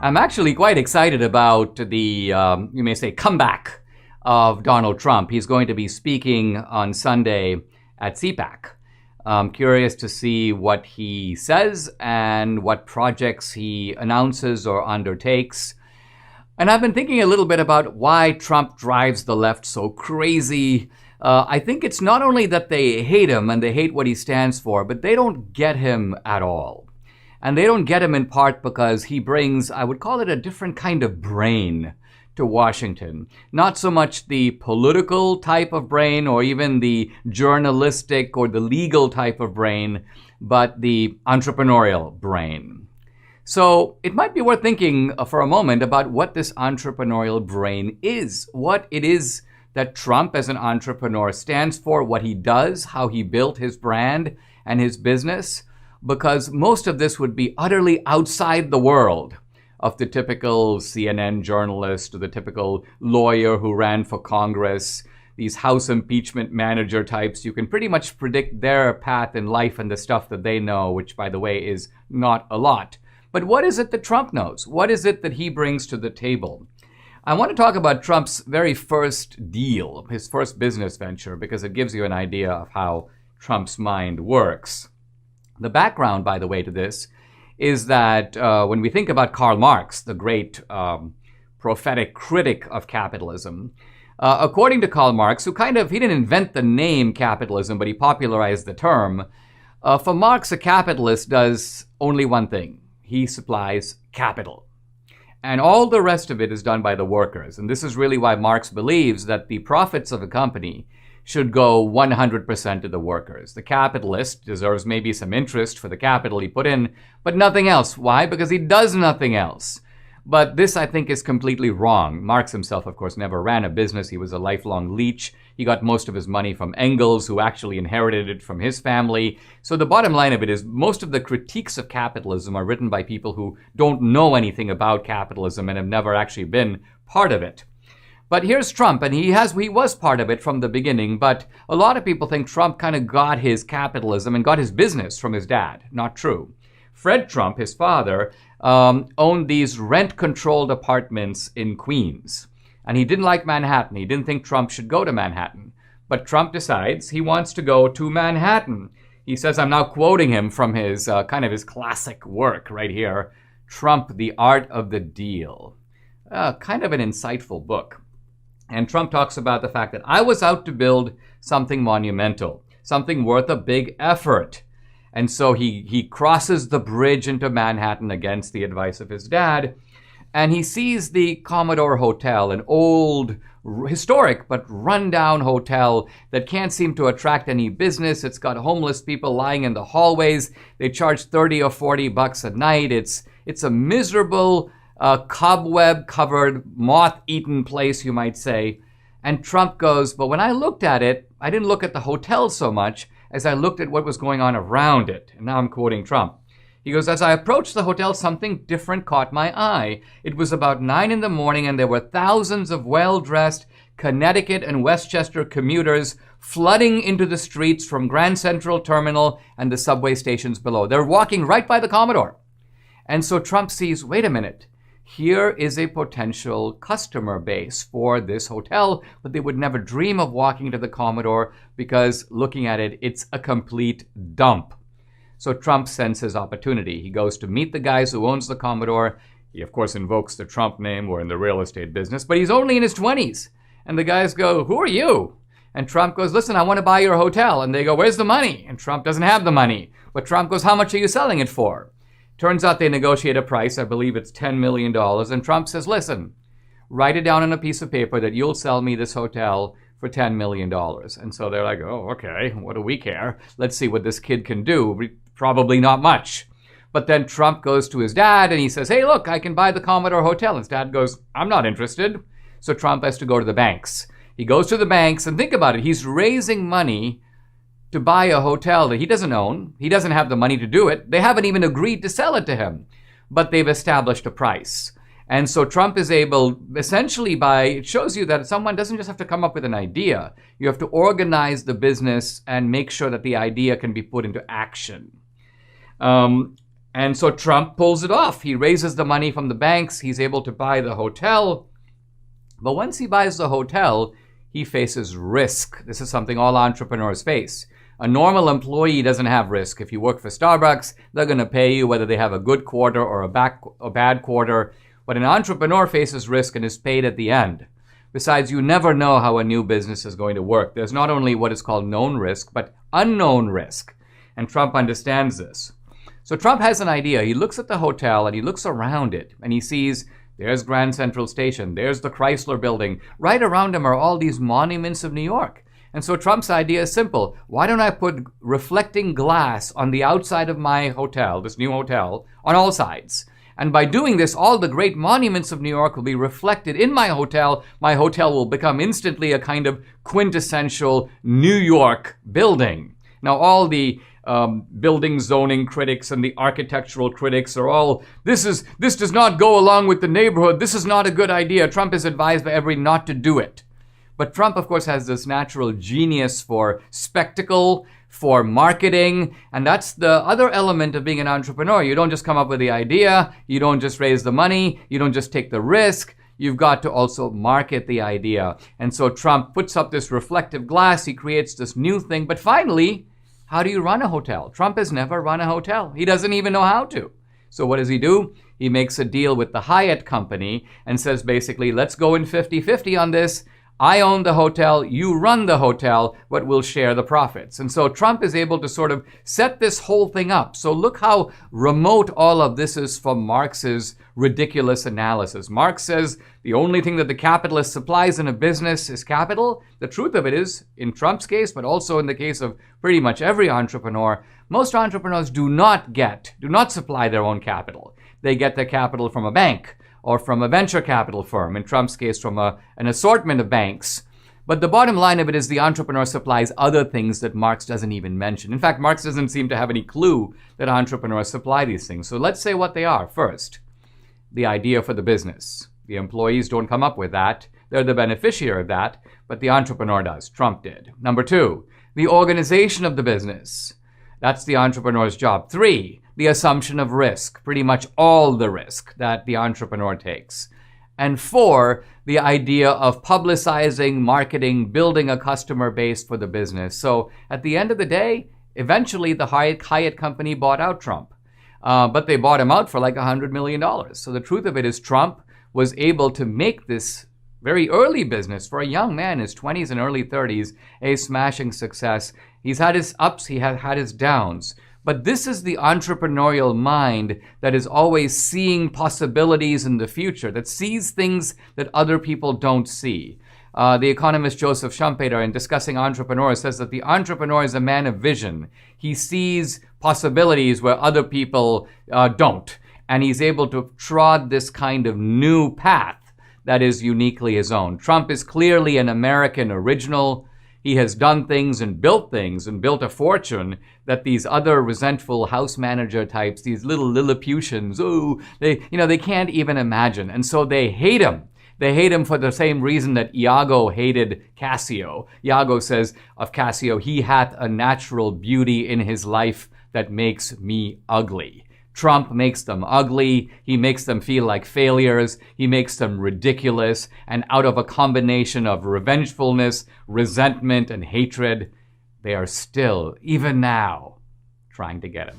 I'm actually quite excited about the, you may say, comeback of Donald Trump. He's going to be speaking on Sunday at CPAC. I'm curious to see what he says and what projects he announces or undertakes. And I've been thinking a little bit about why Trump drives the left so crazy. I think it's not only that they hate him and they hate what he stands for, but they don't get him at all. And they don't get him in part because he brings, I would call it, a different kind of brain to Washington. Not so much the political type of brain or even the journalistic or the legal type of brain, but the entrepreneurial brain. So it might be worth thinking for a moment about what this entrepreneurial brain is, what it is that Trump as an entrepreneur stands for, what he does, how he built his brand and his business. Because most of this would be utterly outside the world of the typical CNN journalist or the typical lawyer who ran for Congress, these House impeachment manager types. You can pretty much predict their path in life and the stuff that they know, which, by the way, is not a lot. But what is it that Trump knows? What is it that he brings to the table? I want to talk about Trump's very first deal, his first business venture, because it gives you an idea of how Trump's mind works. The background, by the way, to this is that when we think about Karl Marx, the great prophetic critic of capitalism, according to Karl Marx, who he didn't invent the name capitalism, but he popularized the term. For Marx, a capitalist does only one thing. He supplies capital. And all the rest of it is done by the workers. And this is really why Marx believes that the profits of a company should go 100% to the workers. The capitalist deserves maybe some interest for the capital he put in, but nothing else. Why? Because he does nothing else. But this, I think, is completely wrong. Marx himself, of course, never ran a business. He was a lifelong leech. He got most of his money from Engels, who actually inherited it from his family. So the bottom line of it is most of the critiques of capitalism are written by people who don't know anything about capitalism and have never actually been part of it. But here's Trump, and he was part of it from the beginning, but a lot of people think Trump kind of got his capitalism and got his business from his dad. Not true. Fred Trump, his father, owned these rent-controlled apartments in Queens, and he didn't like Manhattan. He didn't think Trump should go to Manhattan. But Trump decides he wants to go to Manhattan. He says, I'm now quoting him from his his classic work right here, Trump, The Art of the Deal. Kind of an insightful book. And Trump talks about the fact that I was out to build something monumental, something worth a big effort. And so he crosses the bridge into Manhattan against the advice of his dad, and he sees the Commodore Hotel, an old, historic, but rundown hotel that can't seem to attract any business. It's got homeless people lying in the hallways. They charge $30 or $40 a night. It's a miserable, cobweb-covered, moth-eaten place, you might say. And Trump goes, but when I looked at it, I didn't look at the hotel so much as I looked at what was going on around it. And now I'm quoting Trump. He goes, as I approached the hotel, something different caught my eye. It was about 9 in the morning, and there were thousands of well-dressed Connecticut and Westchester commuters flooding into the streets from Grand Central Terminal and the subway stations below. They're walking right by the Commodore. And so Trump sees, wait a minute, here is a potential customer base for this hotel, but they would never dream of walking to the Commodore because looking at it, it's a complete dump. So Trump sends his opportunity. He goes to meet the guys who owns the Commodore. He, of course, invokes the Trump name. We're in the real estate business, but he's only in his 20s. And the guys go, who are you? And Trump goes, listen, I want to buy your hotel. And they go, where's the money? And Trump doesn't have the money. But Trump goes, how much are you selling it for? Turns out they negotiate a price, I believe it's $10 million, and Trump says, listen, write it down on a piece of paper that you'll sell me this hotel for $10 million. And so they're like, oh, okay, what do we care? Let's see what this kid can do. Probably not much. But then Trump goes to his dad and he says, hey, look, I can buy the Commodore Hotel. And his dad goes, I'm not interested. So Trump has to go to the banks. He goes to the banks, and think about it, he's raising money to buy a hotel that he doesn't own. He doesn't have the money to do it. They haven't even agreed to sell it to him, but they've established a price. And so Trump is able, essentially it shows you that someone doesn't just have to come up with an idea. You have to organize the business and make sure that the idea can be put into action. And And so Trump pulls it off. He raises the money from the banks. He's able to buy the hotel. But once he buys the hotel, he faces risk. This is something all entrepreneurs face. A normal employee doesn't have risk. If you work for Starbucks, they're going to pay you whether they have a good quarter or a bad quarter. But an entrepreneur faces risk and is paid at the end. Besides, you never know how a new business is going to work. There's not only what is called known risk, but unknown risk. And Trump understands this. So Trump has an idea. He looks at the hotel and he looks around it and he sees there's Grand Central Station, there's the Chrysler Building. Right around him are all these monuments of New York. And so Trump's idea is simple. Why don't I put reflecting glass on the outside of my hotel, this new hotel, on all sides? And by doing this, all the great monuments of New York will be reflected in my hotel. My hotel will become instantly a kind of quintessential New York building. Now, all the building zoning critics and the architectural critics are all, this does not go along with the neighborhood. This is not a good idea. Trump is advised by everybody not to do it. But Trump, of course, has this natural genius for spectacle, for marketing, and that's the other element of being an entrepreneur. You don't just come up with the idea, you don't just raise the money, you don't just take the risk, you've got to also market the idea. And so Trump puts up this reflective glass, he creates this new thing, but finally, how do you run a hotel? Trump has never run a hotel. He doesn't even know how to. So what does he do? He makes a deal with the Hyatt company and says basically, let's go in 50-50 on this. I own the hotel, you run the hotel, but we'll share the profits. And so Trump is able to sort of set this whole thing up. So look how remote all of this is from Marx's ridiculous analysis. Marx says the only thing that the capitalist supplies in a business is capital. The truth of it is, in Trump's case, but also in the case of pretty much every entrepreneur, most entrepreneurs do not supply their own capital. They get their capital from a bank, or from a venture capital firm, in Trump's case from an assortment of banks. But the bottom line of it is the entrepreneur supplies other things that Marx doesn't even mention. In fact, Marx doesn't seem to have any clue that entrepreneurs supply these things. So let's say what they are. First, the idea for the business. The employees don't come up with that. They're the beneficiary of that, but the entrepreneur does. Trump did. Number two, the organization of the business. That's the entrepreneur's job. Three, the assumption of risk, pretty much all the risk that the entrepreneur takes. And four, the idea of publicizing, marketing, building a customer base for the business. So at the end of the day, eventually the Hyatt company bought out Trump. But they bought him out for like $100 million. So the truth of it is Trump was able to make this very early business for a young man, his 20s and early 30s, a smashing success. He's had his ups, he has had his downs. But this is the entrepreneurial mind that is always seeing possibilities in the future, that sees things that other people don't see. The economist Joseph Schumpeter, in discussing entrepreneurs, says that the entrepreneur is a man of vision. He sees possibilities where other people don't. And he's able to trod this kind of new path that is uniquely his own. Trump is clearly an American original. He has done things and built a fortune that these other resentful house manager types, these little Lilliputians, they can't even imagine. And so they hate him. They hate him for the same reason that Iago hated Cassio. Iago says of Cassio, he hath a natural beauty in his life that makes me ugly. Trump makes them ugly, he makes them feel like failures, he makes them ridiculous, and out of a combination of revengefulness, resentment, and hatred, they are still, even now, trying to get him.